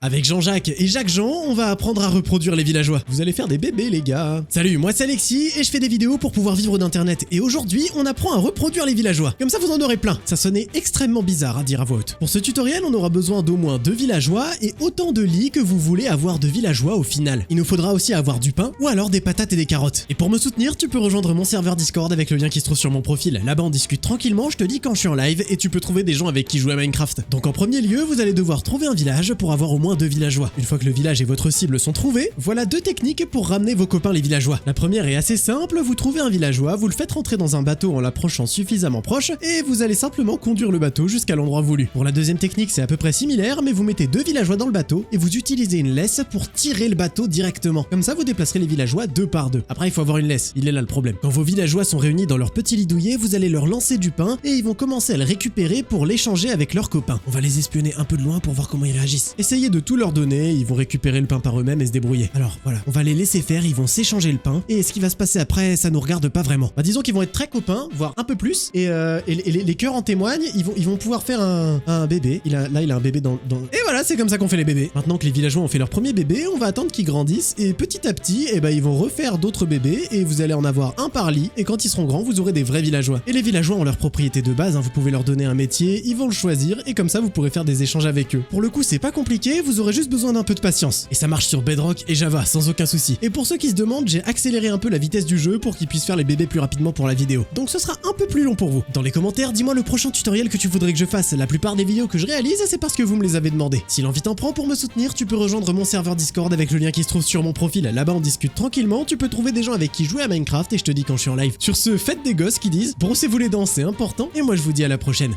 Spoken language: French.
Avec Jean-Jacques et Jacques-Jean, on va apprendre à reproduire les villageois. Vous allez faire des bébés les gars. Salut, moi c'est Alexis et je fais des vidéos pour pouvoir vivre d'internet. Et aujourd'hui, on apprend à reproduire les villageois. Comme ça vous en aurez plein. Ça sonnait extrêmement bizarre à dire à voix haute. Pour ce tutoriel, on aura besoin d'au moins 2 villageois et autant de lits que vous voulez avoir de villageois au final. Il nous faudra aussi avoir du pain ou alors des patates et des carottes. Et pour me soutenir, tu peux rejoindre mon serveur Discord avec le lien qui se trouve sur mon profil. Là-bas on discute tranquillement, je te dis quand je suis en live et tu peux trouver des gens avec qui jouer à Minecraft. Donc en premier lieu, vous allez devoir trouver un village pour avoir au moins 2 villageois. Une fois que le village et votre cible sont trouvés, voilà 2 techniques pour ramener vos copains les villageois. La première est assez simple, vous trouvez un villageois, vous le faites rentrer dans un bateau en l'approchant suffisamment proche et vous allez simplement conduire le bateau jusqu'à l'endroit voulu. Pour la deuxième technique, c'est à peu près similaire, mais vous mettez 2 villageois dans le bateau et vous utilisez une laisse pour tirer le bateau directement. Comme ça, vous déplacerez les villageois 2 par 2. Après, il faut avoir une laisse, il est là le problème. Quand vos villageois sont réunis dans leur petit lit douillet, vous allez leur lancer du pain et ils vont commencer à le récupérer pour l'échanger avec leurs copains. On va les espionner un peu de loin pour voir comment ils réagissent. Essayez de tout leur donner, ils vont récupérer le pain par eux-mêmes et se débrouiller. Alors voilà, on va les laisser faire, ils vont s'échanger le pain et ce qui va se passer après, ça nous regarde pas vraiment. Bah disons qu'ils vont être très copains, voire un peu plus et les cœurs en témoignent, ils vont pouvoir faire un bébé. Il a un bébé dans... Et voilà, c'est comme ça qu'on fait les bébés. Maintenant que les villageois ont fait leur premier bébé, on va attendre qu'ils grandissent et petit à petit, ils vont refaire d'autres bébés et vous allez en avoir un par lit et quand ils seront grands, vous aurez des vrais villageois. Et les villageois ont leur propriété de base, vous pouvez leur donner un métier, ils vont le choisir et comme ça vous pourrez faire des échanges avec eux. Pour le coup, c'est pas compliqué, vous aurez juste besoin d'un peu de patience. Et ça marche sur Bedrock et Java sans aucun souci. Et pour ceux qui se demandent, j'ai accéléré un peu la vitesse du jeu pour qu'ils puissent faire les bébés plus rapidement pour la vidéo. Donc ce sera un peu plus long pour vous. Dans les commentaires, dis-moi le prochain tutoriel que tu voudrais que je fasse. La plupart des vidéos que je réalise, c'est parce que vous me les avez demandé. Si l'envie t'en prend pour me soutenir, tu peux rejoindre mon serveur Discord avec le lien qui se trouve sur mon profil. Là-bas on discute tranquillement, tu peux trouver des gens avec qui jouer à Minecraft et je te dis quand je suis en live. Sur ce, faites des gosses qui disent brossez-vous les dents, c'est important et moi je vous dis à la prochaine.